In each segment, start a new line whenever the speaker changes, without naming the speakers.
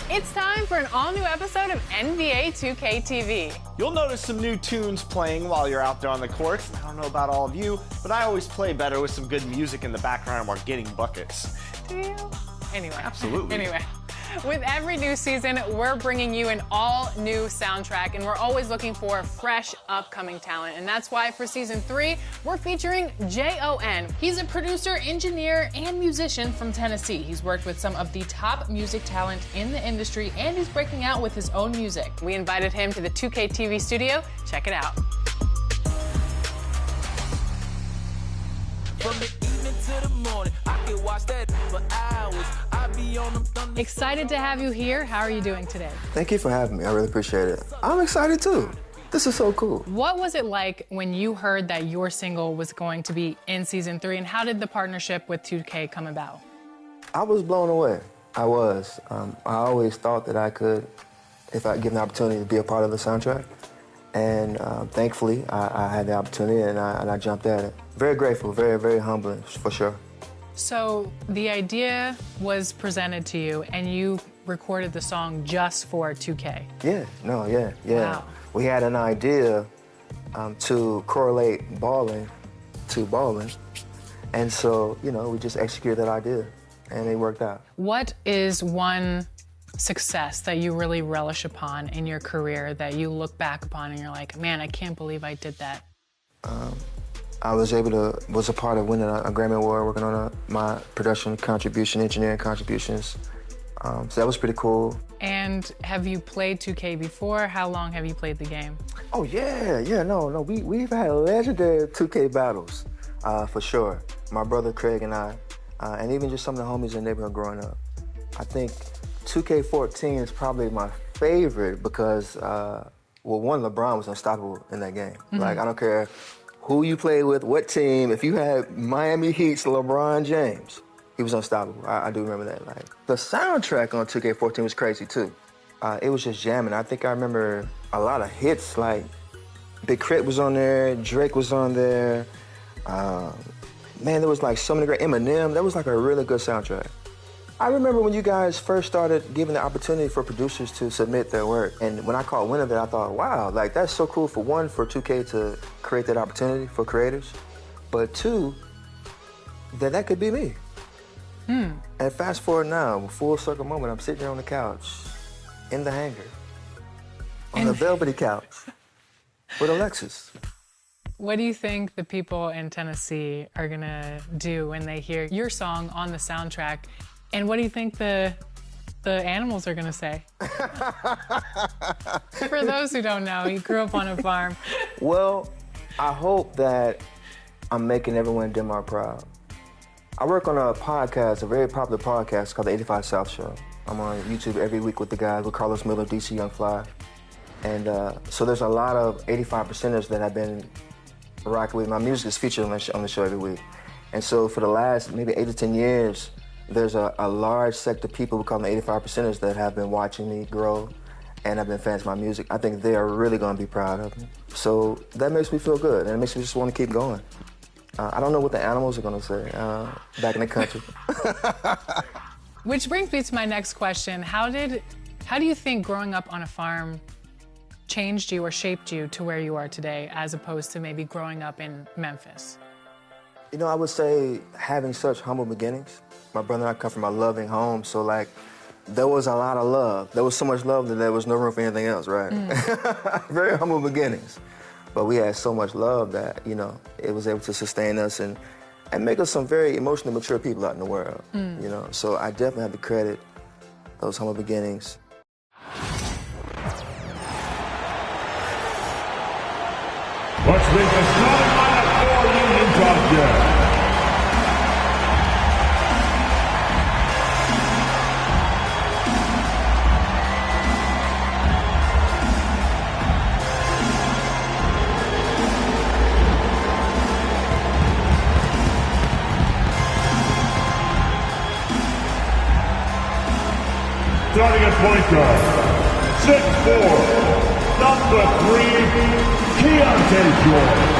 It's time for an all-new episode of NBA 2K TV.
You'll notice some new tunes playing while you're out there on the court. I don't know about all of you, but I always play better with some good music in the background while getting buckets.
Do you? Anyway.
Absolutely.
Anyway. With every new season, we're bringing you an all-new soundtrack, and we're always looking for fresh, upcoming talent. And that's why for Season 3, we're featuring J.O.N. He's a producer, engineer, and musician from Tennessee. He's worked with some of the top music talent in the industry, and he's breaking out with his own music. We invited him to the 2K TV studio. Check it out.
From the evening to the morning, I can watch that for hours. I be on them thunder.
Excited to have you here. How are you doing today?
Thank you for having me. I really appreciate it. I'm excited too. This is so cool.
What was it like when you heard that your single was going to be in Season 3, and how did the partnership with 2K come about?
I was blown away. I was. I always thought that I could, if I given the opportunity to be a part of the soundtrack. And thankfully, I had the opportunity and I jumped at it. Very grateful, very, very humbling, for sure.
So the idea was presented to you, and you recorded the song just for 2K.
Yeah.
Wow.
We had an idea to correlate balling to balling. And so, you know, we just executed that idea, and it worked out.
What is one success that you really relish upon in your career that you look back upon and you're like, man, I can't believe I did that?
I was a part of winning a Grammy Award, working on my production contribution, engineering contributions. So that was pretty cool.
And have you played 2K before? How long have you played the game?
Oh yeah, no. We've had legendary 2K battles, for sure. My brother Craig and I, and even just some of the homies in the neighborhood growing up. I think 2K14 is probably my favorite because, well, one, LeBron was unstoppable in that game. Mm-hmm. Like, I don't care who you played with, what team. If you had Miami Heat's LeBron James, he was unstoppable. I do remember that. Like, the soundtrack on 2K14 was crazy too. It was just jamming. I think I remember a lot of hits. Like, Big Crit was on there, Drake was on there. Man, there was like so many great Eminem. That was like a really good soundtrack. I remember when you guys first started giving the opportunity for producers to submit their work. And when I caught wind of it, I thought, wow, like that's so cool for one, for 2K to create that opportunity for creators. But two, that could be me. And fast forward now, full circle moment, I'm sitting here on the couch, in the hangar, on the velvety couch, with Alexis.
What do you think the people in Tennessee are gonna do when they hear your song on the soundtrack? And what do you think the animals are gonna say? For those who don't know, he grew up on a farm.
Well, I hope that I'm making everyone in Denmark proud. I work on a podcast, a very popular podcast called the 85 South Show. I'm on YouTube every week with the guys, with Carlos Miller, DC Young Fly. And so there's a lot of 85%ers that I've been rocking with. My music is featured on the show every week. And so for the last maybe 8 to 10 years, there's a large sect of people we call them 85%ers that have been watching me grow and have been fans of my music. I think they are really gonna be proud of me. So that makes me feel good, and it makes me just wanna keep going. I don't know what the animals are gonna say back in the country.
Which brings me to my next question. How do you think growing up on a farm changed you or shaped you to where you are today, as opposed to maybe growing up in Memphis?
You know, I would say having such humble beginnings. My brother and I come from a loving home, so like, there was a lot of love. There was so much love that there was no room for anything else, right? Very humble beginnings. But we had so much love that, you know, it was able to sustain us and make us some very emotionally mature people out in the world, you know? So I definitely have to credit those humble beginnings.
Let's make the starting lineup for Union Junction. Starting at point guard, 6'4", number 3, Keontae Jordan.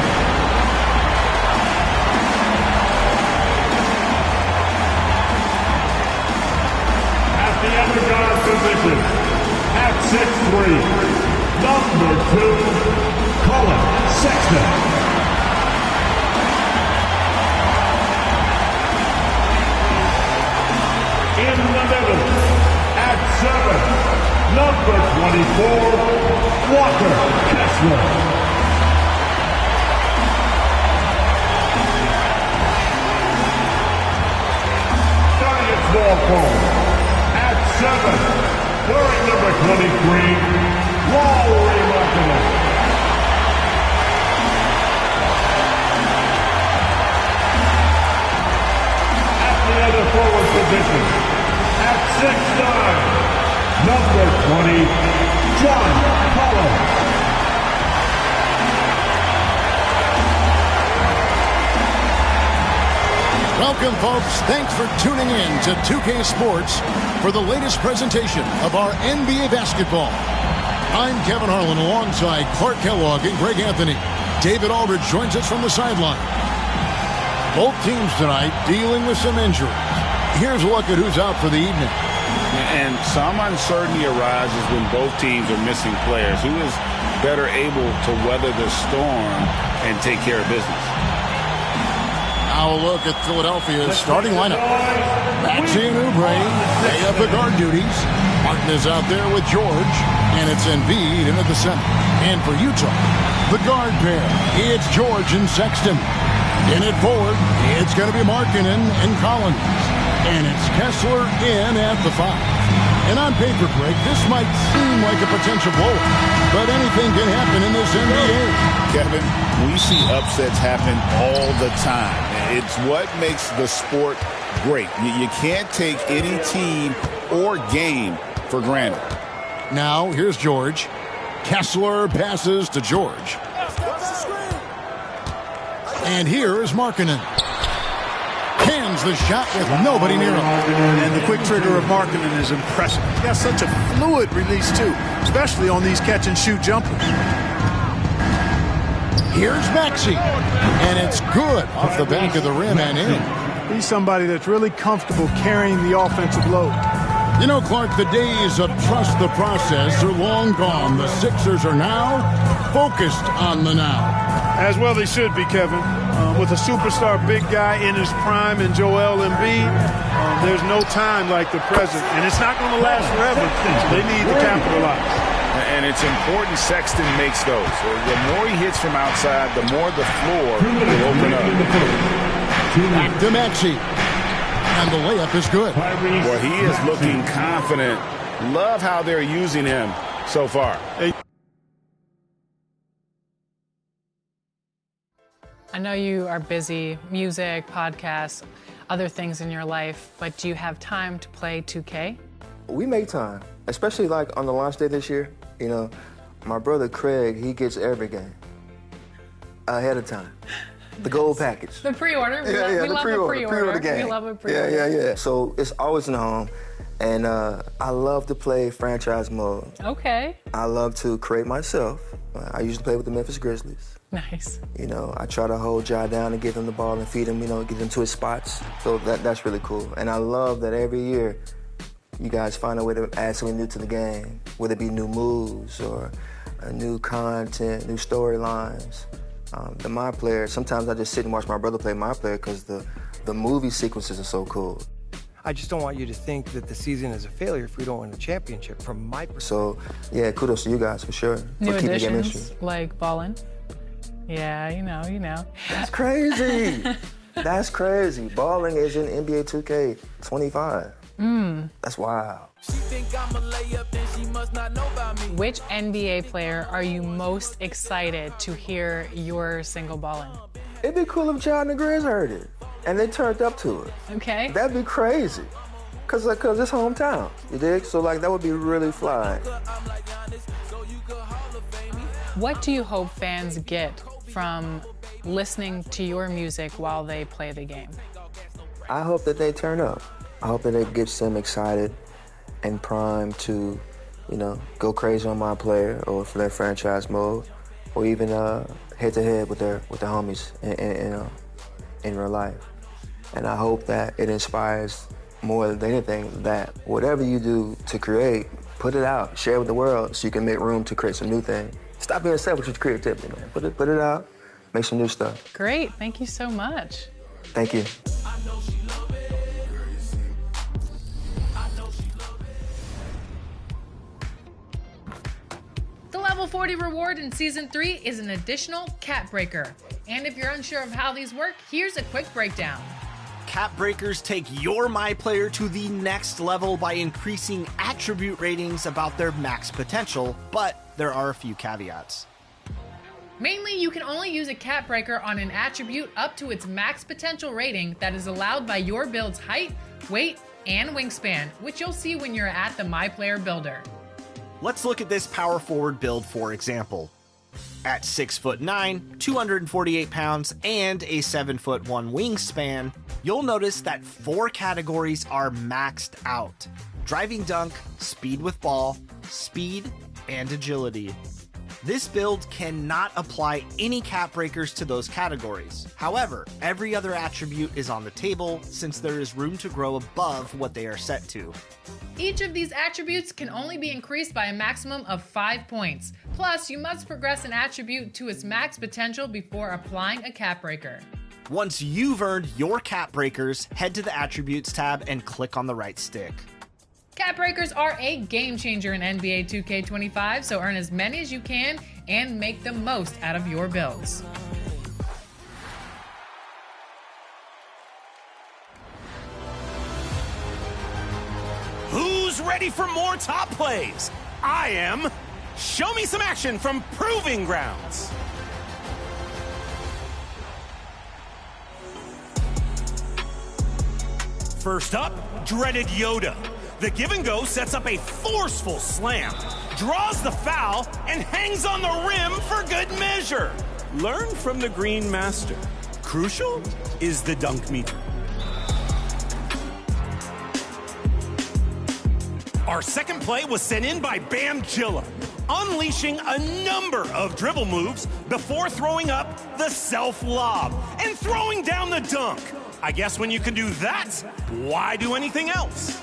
At the other guard position. At 6'3", number 2, Colin Sexton. In the middle, at 7, number 24, Walker Kessler. Ball forward. At 7, wearing number 23, Lowry Markkanen. At the other forward position, at 6'9", number 20, John Collins.
Welcome, folks. Thanks for tuning in to 2K Sports for the latest presentation of our NBA basketball. I'm Kevin Harlan alongside Clark Kellogg and Greg Anthony. David Aldridge joins us from the sideline. Both teams tonight dealing with some injuries. Here's a look at who's out for the evening.
And some uncertainty arises when both teams are missing players. Who is better able to weather the storm and take care of business?
Now a look at Philadelphia's starting lineup. Maxey and Oubre, they have the guard duties. Martin is out there with George, and it's Embiid in at the center. And for Utah, the guard pair, it's George and Sexton. In at forward, it's going to be Markkanen and Collins. And it's Kessler in at the 5. And on paper, Greg, this might seem like a potential blowout, but anything can happen in this NBA.
Kevin, we see upsets happen all the time. It's what makes the sport great. You can't take any team or game for granted.
Now, here's George. Kessler passes to George. And here is Markkanen. Cans the shot with nobody near him.
And the quick trigger of Markkanen is impressive. He got such a fluid release, too, especially on these catch-and-shoot jumpers.
Here's Maxey. And it's good off the back of the rim and in.
He's somebody that's really comfortable carrying the offensive load.
You know, Clark, the days of trust the process are long gone. The Sixers are now focused on the now.
As well they should be, Kevin. With a superstar big guy in his prime in Joel Embiid, there's no time like the present. And it's not going to last forever. So they need to capitalize.
And it's important Sexton makes those. The more he hits from outside, the more the floor will open up.
Back to Maxey. And the layup is good.
Well, he is looking confident. Love how they're using him so far.
I know you are busy, music, podcasts, other things in your life, but do you have time to play 2K?
We make time, especially like on the launch day this year. You know, my brother Craig, he gets every game ahead of time. The gold package.
The pre-order. We love a pre-order game. We love a pre-order.
Yeah. So it's always in the home. And I love to play franchise mode.
Okay.
I love to create myself. I usually play with the Memphis Grizzlies.
Nice.
You know, I try to hold Ja down and give him the ball and feed him, you know, get him to his spots. So that's really cool. And I love that every year you guys find a way to add something new to the game, whether it be new moves or new content, new storylines. The My Player, sometimes I just sit and watch my brother play My Player because the movie sequences are so cool.
I just don't want you to think that the season is a failure if we don't win a championship from my perspective.
So, yeah, kudos to you guys for sure.
New
for keeping the game
additions,
interesting.
like ballin'. Yeah, you know.
That's crazy. That's crazy. Balling is in NBA 2K 25. That's wild.
Which NBA player are you most excited to hear your single ballin'?
It'd be cool if John and the Grizz heard it and they turned up to it.
Okay.
That'd be crazy. Cause it's hometown, you dig? So that would be really fly.
What do you hope fans get from listening to your music while they play the game?
I hope that they turn up. I hope that it gets them excited and primed to, you know, go crazy on My Player or for their franchise mode, or even head-to-head with their homies in real life. And I hope that it inspires more than anything that whatever you do to create, put it out, share it with the world so you can make room to create some new thing. Stop being selfish with creativity, man. Put it out, make some new stuff.
Great. Thank you so much.
Thank you.
The Level 40 reward in Season 3 is an additional cap breaker. And if you're unsure of how these work, here's a quick breakdown.
Cap breakers take your My Player to the next level by increasing attribute ratings about their max potential, but there are a few caveats.
Mainly, you can only use a cap breaker on an attribute up to its max potential rating that is allowed by your build's height, weight, and wingspan, which you'll see when you're at the My Player Builder.
Let's look at this power forward build for example. At 6'9", 248 pounds, and a 7'1" wingspan, you'll notice that 4 categories are maxed out. Driving dunk, speed with ball, speed, and agility. This build cannot apply any cap breakers to those categories. However, every other attribute is on the table since there is room to grow above what they are set to.
Each of these attributes can only be increased by a maximum of 5 points. Plus, you must progress an attribute to its max potential before applying a cap breaker.
Once you've earned your cap breakers, head to the Attributes tab and click on the right stick.
Cap breakers are a game changer in NBA 2K25, so earn as many as you can and make the most out of your builds.
Who's ready for more top plays? I am. Show me some action from Proving Grounds. First up, dreaded Yoda. The give and go sets up a forceful slam, draws the foul, and hangs on the rim for good measure. Learn from the Green Master. Crucial is the dunk meter. Our second play was sent in by Bamjilla, unleashing a number of dribble moves before throwing up the self-lob and throwing down the dunk. I guess when you can do that, why do anything else?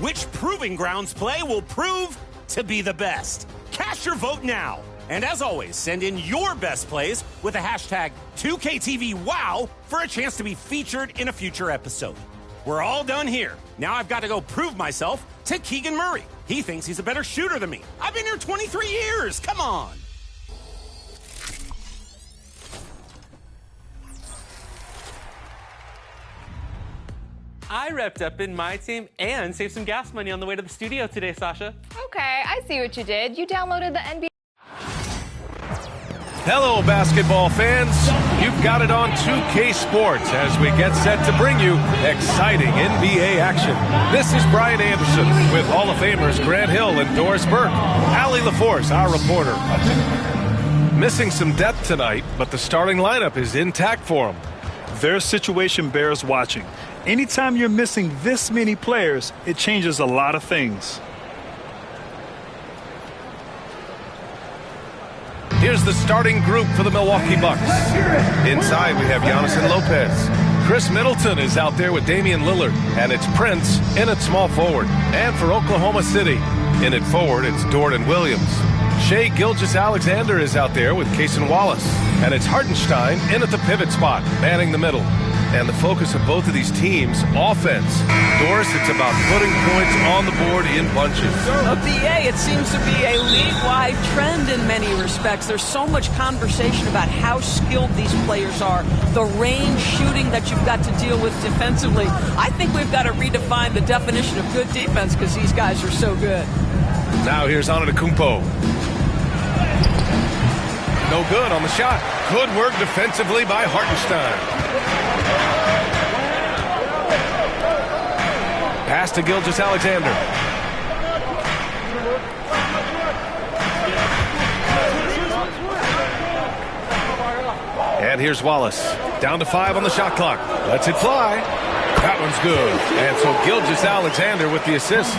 Which Proving Grounds play will prove to be the best? Cast your vote now. And as always, send in your best plays with the hashtag 2KTVWOW for a chance to be featured in a future episode. We're all done here. Now I've got to go prove myself to Keegan Murray. He thinks he's a better shooter than me. I've been here 23 years. Come on.
I repped up in my team and saved some gas money on the way to the studio today, Sasha.
Okay, I see what you did. You downloaded the NBA.
Hello, basketball fans. You've got it on 2K Sports as we get set to bring you exciting NBA action. This is Brian Anderson with Hall of Famers Grant Hill and Doris Burke. Allie LaForce, our reporter. Missing some depth tonight, but the starting lineup is intact for them.
Their situation bears watching. Anytime you're missing this many players, it changes a lot of things.
Here's the starting group for the Milwaukee Bucks. Inside, we have Giannis and Lopez. Chris Middleton is out there with Damian Lillard, and it's Prince in at small forward. And for Oklahoma City, in at forward, it's Dort and Williams. Shai Gilgeous-Alexander is out there with Cason Wallace, and it's Hartenstein in at the pivot spot, manning the middle. And the focus of both of these teams, offense. Doris, it's about putting points on the board in bunches.
A BA, it seems to be a league-wide trend in many respects. There's so much conversation about how skilled these players are, the range shooting that you've got to deal with defensively. I think we've got to redefine the definition of good defense because these guys are so good.
Now here's Antetokounmpo. No good on the shot. Good work defensively by Hartenstein. Pass to Gilgeous-Alexander. And here's Wallace. Down to 5 on the shot clock. Lets it fly. That one's good. And so Gilgeous-Alexander with the assist.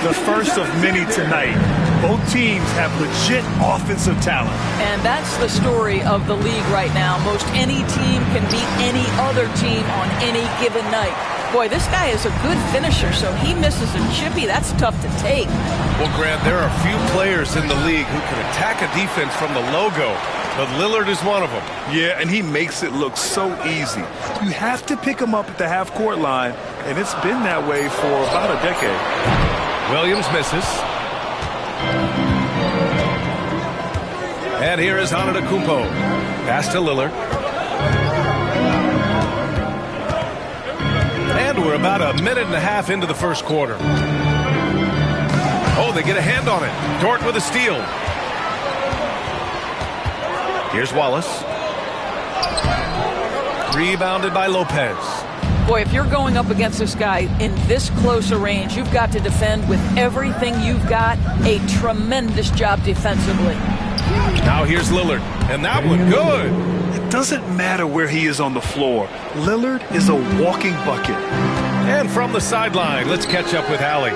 The first of many tonight. Both teams have legit offensive talent.
And that's the story of the league right now. Most any team can beat any other team on any given night. Boy, this guy is a good finisher, so he misses a chippy. That's tough to take.
Well, Grant, there are few players in the league who can attack a defense from the logo, but Lillard is one of them.
Yeah, and he makes it look so easy. You have to pick him up at the half-court line, and it's been that way for about a decade.
Williams misses. And here is Antetokounmpo. Pass to Lillard. And we're about a minute and a half into the first quarter. Oh, they get a hand on it. Dort with a steal. Here's Wallace. Rebounded by Lopez.
Boy, if you're going up against this guy in this close a range, you've got to defend with everything you've got. A tremendous job defensively.
Now here's Lillard. And that one good.
It doesn't matter where he is on the floor. Lillard is a walking bucket.
And from the sideline, let's catch up with Allie.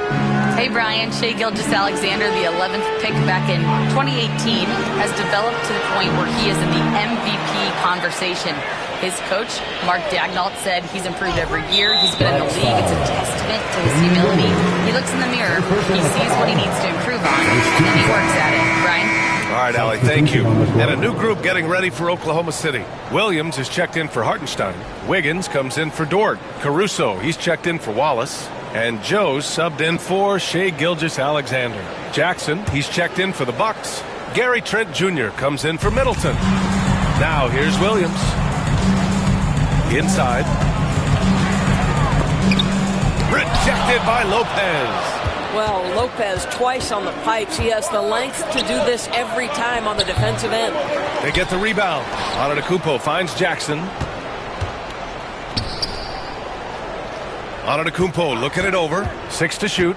Hey, Brian. Shai Gilgeous-Alexander, the 11th pick back in 2018, has developed to the point where he is in the MVP conversation. His coach, Mark Daignault, said he's improved every year. He's been in the league. It's a testament to his humility. He looks in the mirror, he sees what he needs to improve on, and then he works at it. Brian?
All right, Allie, thank you. And a new group getting ready for Oklahoma City. Williams is checked in for Hartenstein. Wiggins comes in for Dort. Caruso, he's checked in for Wallace. And Joe's subbed in for Shai Gilgeous-Alexander. Jackson, he's checked in for the Bucks. Gary Trent Jr. comes in for Middleton. Now here's Williams. Inside. Rejected by Lopez.
Well, Lopez twice on the pipes. He has the length to do this every time on the defensive end.
They get the rebound. Antetokounmpo finds Jackson. Antetokounmpo looking it over. 6 to shoot.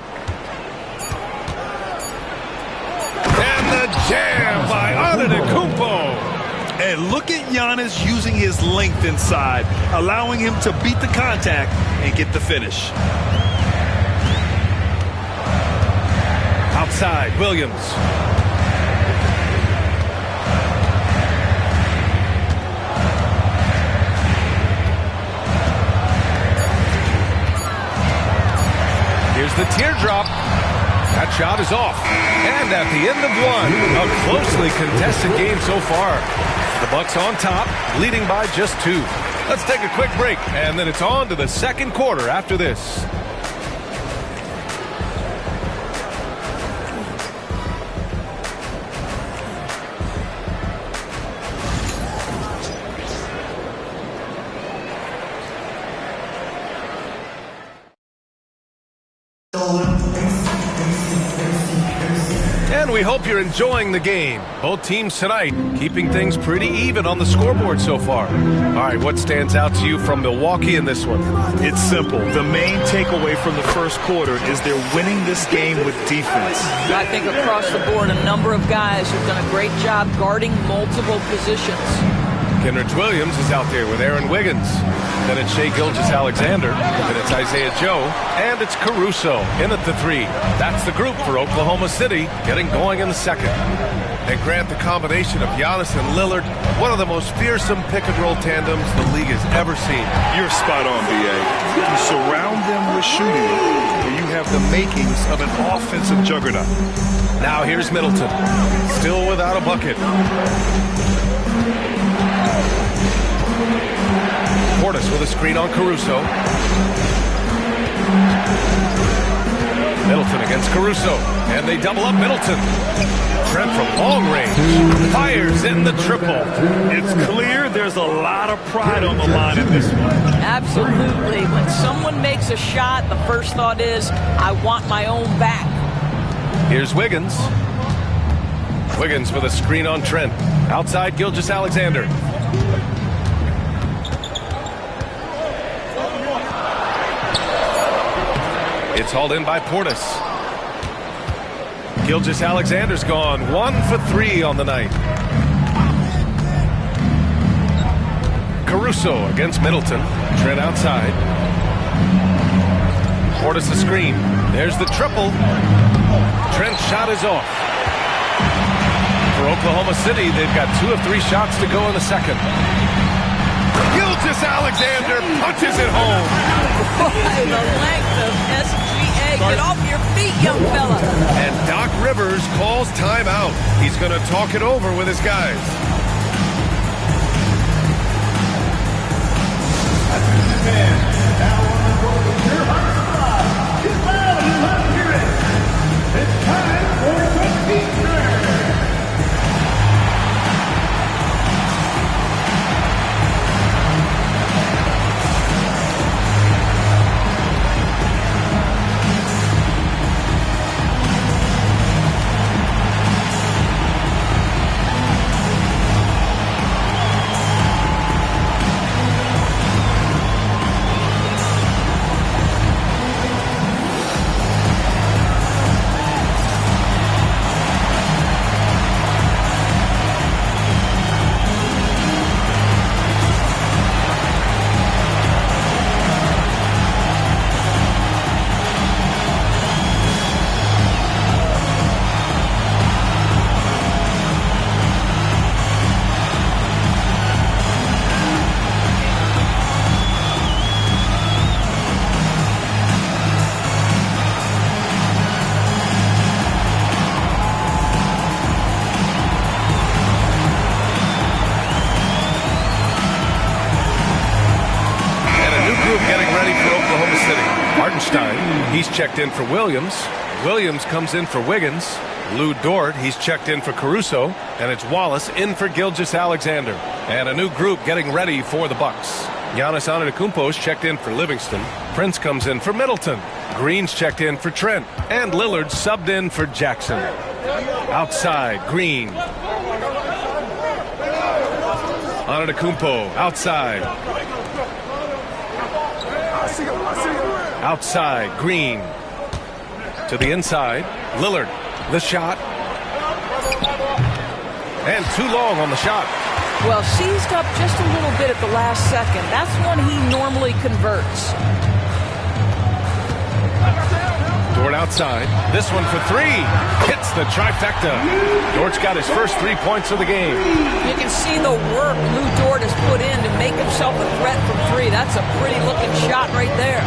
And the jam by Antetokounmpo.
And look at Giannis using his length inside, allowing him to beat the contact and get the finish.
Outside, Williams. Here's the teardrop. That shot is off. And at the end of one, a closely contested game so far. The Bucks on top, leading by just 2. Let's take a quick break, and then it's on to the second quarter after this. And we hope you're enjoying the game. Both teams tonight keeping things pretty even on the scoreboard so far. All right, what stands out to you from Milwaukee in this one?
It's simple. The main takeaway from the first quarter is they're winning this game with defense.
I think across the board, a number of guys who've done a great job guarding multiple positions.
Kenrich Williams is out there with Aaron Wiggins. Then it's Shai Gilgeous-Alexander. Then it's Isaiah Joe. And it's Caruso in at the 3. That's the group for Oklahoma City getting going in the second. And Grant, the combination of Giannis and Lillard, one of the most fearsome pick-and-roll tandems the league has ever seen.
You're spot on, B.A. You surround them with shooting, and you have the makings of an offensive juggernaut.
Now here's Middleton, still without a bucket. Portis with a screen on Caruso. Middleton against Caruso. And they double up Middleton. Trent from long range fires in the triple.
It's clear there's a lot of pride on the line in this one.
Absolutely. When someone makes a shot, the first thought is, I want my own back.
Here's Wiggins. Wiggins with a screen on Trent. Outside Gilgeous-Alexander. It's hauled in by Portis. Gilgeous-Alexander's gone 1 for 3 on the night. Caruso against Middleton. Trent outside. Portis the screen. There's the triple. Trent's shot is off. For Oklahoma City, they've got 2 of 3 shots to go in the second. Gilgeous-Alexander punches it home.
Boy, the length of SGA. Get off your feet, young fella.
And Doc Rivers calls timeout. He's going to talk it over with his guys.
It's time for the feature.
He's checked in for Williams. Williams comes in for Wiggins. Lou Dort, he's checked in for Caruso. And it's Wallace in for Gilgeous-Alexander. And a new group getting ready for the Bucks. Giannis Antetokounmpo's checked in for Livingston. Prince comes in for Middleton. Green's checked in for Trent. And Lillard subbed in for Jackson. Outside, Green. Antetokounmpo, outside. Outside, Green. To the inside, Lillard. The shot. And too long on the shot.
Well, seized up just a little bit at the last second. That's when he normally converts.
Dort outside. This one for 3. Hits the trifecta. Dort's got his first 3 points of the game.
You can see the work Lou Dort has put in to make himself a threat from 3. That's a pretty looking shot right there.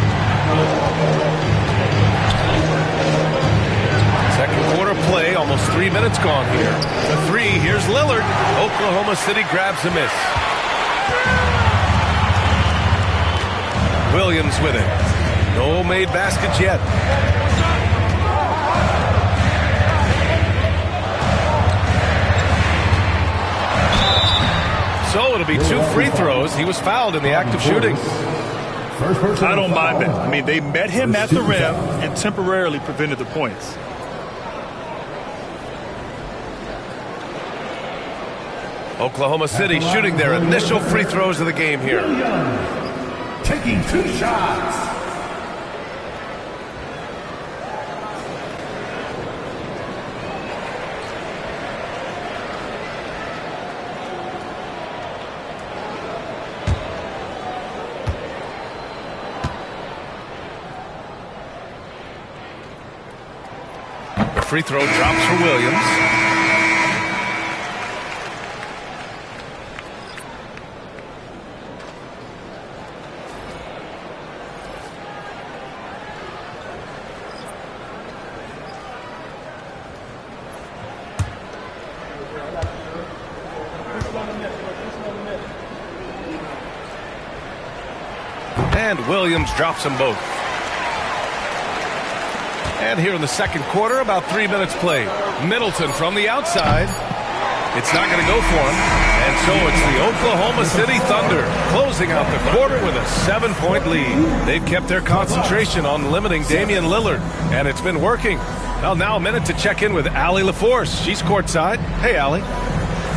Second quarter play, almost 3 minutes gone here. The 3, here's Lillard. Oklahoma City grabs a miss. Williams with it. No made baskets yet. So it'll be 2 free throws. He was fouled in the act of shooting.
I don't mind that. I mean, they met him at the rim and temporarily prevented the points.
Oklahoma City shooting their initial free throws of the game here.
Taking 2 shots.
The free throw drops for Williams. And Williams drops them both. And here in the second quarter, about 3 minutes played. Middleton from the outside. It's not going to go for him. And so it's the Oklahoma City Thunder closing out the quarter with a 7-point lead. They've kept their concentration on limiting Damian Lillard, and it's been working. Well, now a minute to check in with Allie LaForce. She's courtside. Hey, Allie.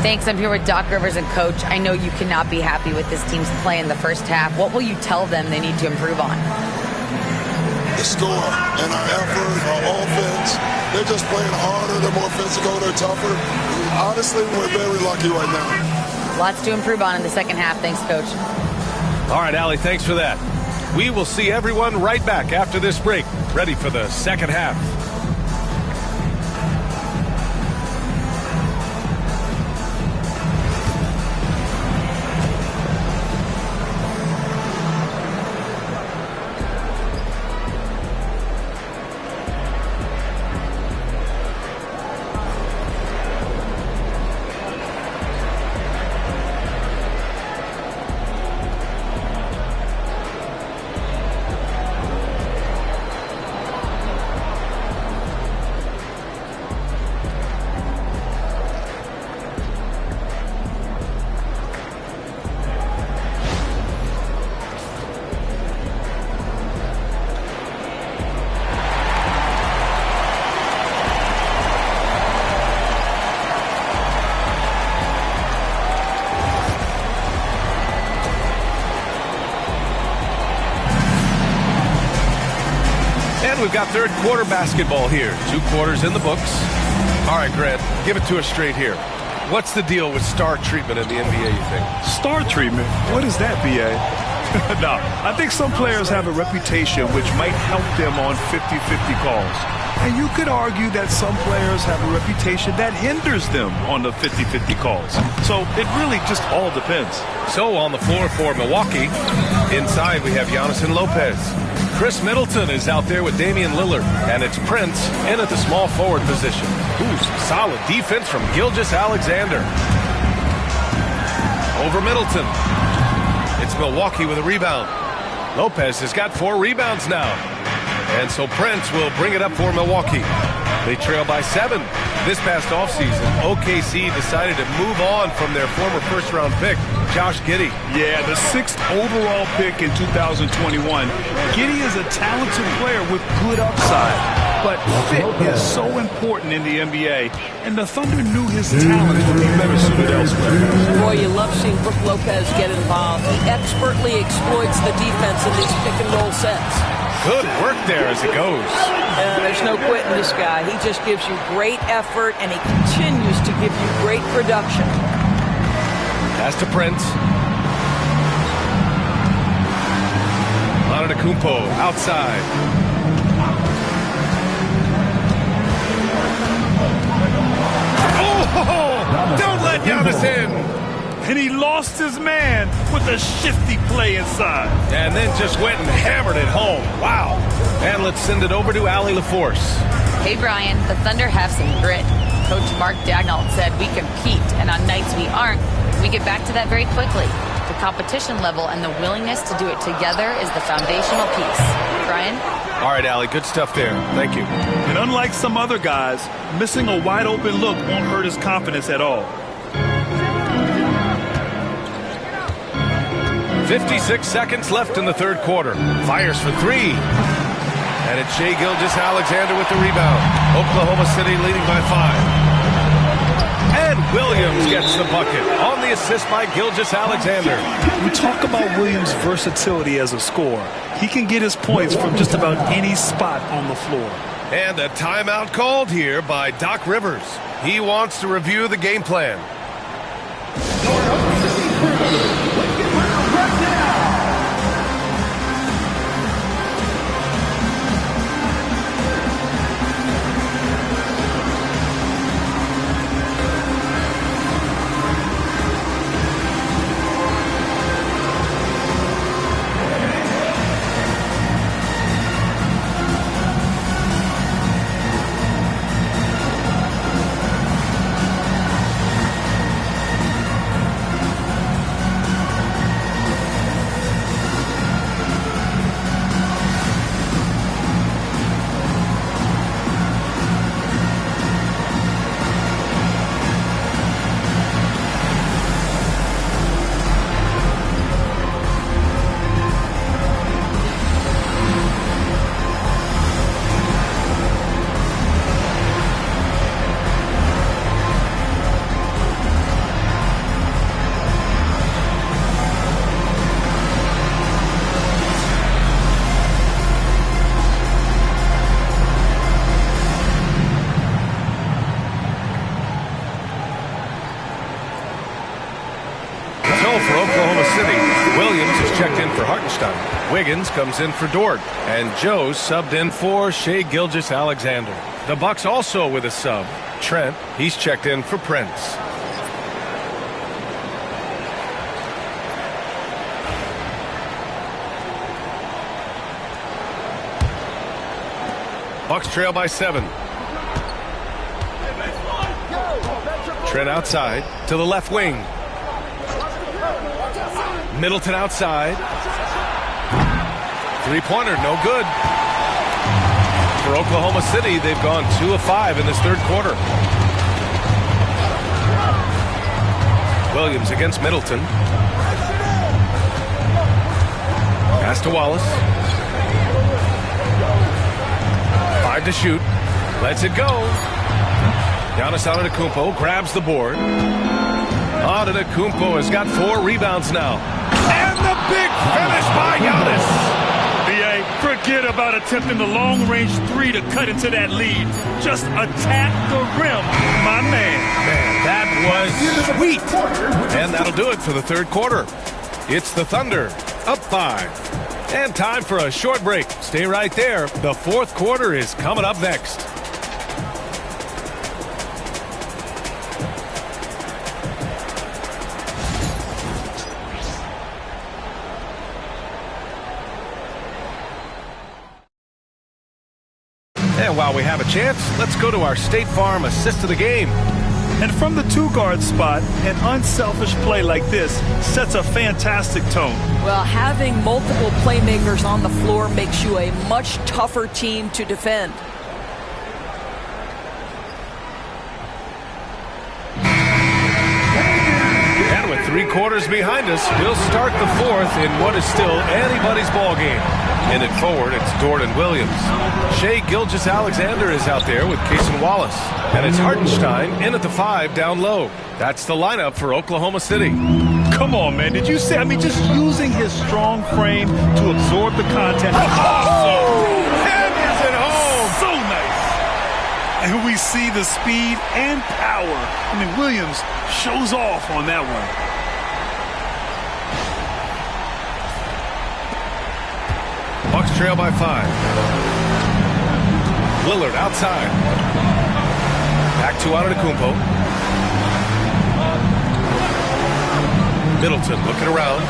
Thanks. I'm here with Doc Rivers and Coach. I know you cannot be happy with this team's play in the first half. What will you tell them they need to improve on?
The score and our effort, our offense. They're just playing harder. They're more physical. They're tougher. Honestly, we're very lucky right now.
Lots to improve on in the second half. Thanks, Coach.
All right, Allie, thanks for that. We will see everyone right back after this break, ready for the second half. We've got third quarter basketball here. 2 quarters in the books. All right, Grant, give it to us straight here. What's the deal with star treatment in the NBA, you think?
Star treatment? What is that, B.A.? No, I think some players have a reputation which might help them on 50-50 calls. And you could argue that some players have a reputation that hinders them on the 50-50 calls. So it really just all depends.
So on the floor for Milwaukee, inside we have Giannis and Lopez. Chris Middleton is out there with Damian Lillard, and it's Prince in at the small forward position. Ooh, some solid defense from Gilgeous-Alexander. Over Middleton. It's Milwaukee with a rebound. Lopez has got 4 rebounds now. And so Prince will bring it up for Milwaukee. They trail by 7. This past offseason, OKC decided to move on from their former first-round pick, Josh Giddey.
Yeah, the 6th overall pick in 2021. Giddey is a talented player with good upside, but fit is so important in the NBA, and the Thunder knew his talents would be better suited elsewhere.
Boy, you love seeing Brook Lopez get involved. He expertly exploits the defense in these pick-and-roll sets.
Good work there as it goes.
There's no quitting this guy. He just gives you great effort, and he continues to give you great production.
Pass to Prince. Antetokounmpo outside. Oh! Don't let Giannis in!
And he lost his man with a shifty play inside.
And then just went and hammered it home. Wow. And let's send it over to Allie LaForce.
Hey, Brian, the Thunder have some grit. Coach Mark Daigneault said we compete, and on nights we aren't, we get back to that very quickly. The competition level and the willingness to do it together is the foundational piece. Brian?
All right, Allie, good stuff there. Thank you.
And unlike some other guys, missing a wide-open look won't hurt his confidence at all.
56 seconds left in the third quarter. Fires for 3. And it's Shai Gilgeous-Alexander with the rebound. Oklahoma City leading by 5. And Williams gets the bucket on the assist by Gilgeous-Alexander.
We talk about Williams' versatility as a scorer. He can get his points from just about any spot on the floor.
And a timeout called here by Doc Rivers. He wants to review the game plan. For Oklahoma City, Williams is checked in for Hartenstein. Wiggins comes in for Dort. And Joe's subbed in for Shai Gilgeous-Alexander. The Bucks also with a sub. Trent, he's checked in for Prince. Bucks trail by 7. Trent outside to the left wing. Middleton outside. Three-pointer, no good. For Oklahoma City, they've gone 2 of 5 in this third quarter. Williams against Middleton. Pass to Wallace. 5 to shoot. Lets it go. Giannis Antetokounmpo grabs the board. Antetokounmpo has got 4 rebounds now. And the big finish by Giannis.
B.A., forget about attempting the long-range 3 to cut into that lead. Just attack the rim, my man.
Man, that was sweet. And that'll do it for the third quarter. It's the Thunder, up 5. And time for a short break. Stay right there. The fourth quarter is coming up next. And while we have a chance, let's go to our State Farm assist of the game.
And from the 2-guard spot, an unselfish play like this sets a fantastic tone.
Well, having multiple playmakers on the floor makes you a much tougher team to defend.
And with 3 quarters behind us, we'll start the fourth in what is still anybody's ball game. In it forward, it's Dort and Williams. Shai Gilgeous-Alexander is out there with Cason Wallace. And it's Hartenstein in at the 5 down low. That's the lineup for Oklahoma City.
Come on, man. Did you see? I mean, just using his strong frame to absorb the contact.
Hammers it home.
So nice. And we see the speed and power. I mean, Williams shows off on that one.
Bucks trail by 5. Lillard outside. Back to Antetokounmpo. Middleton looking around.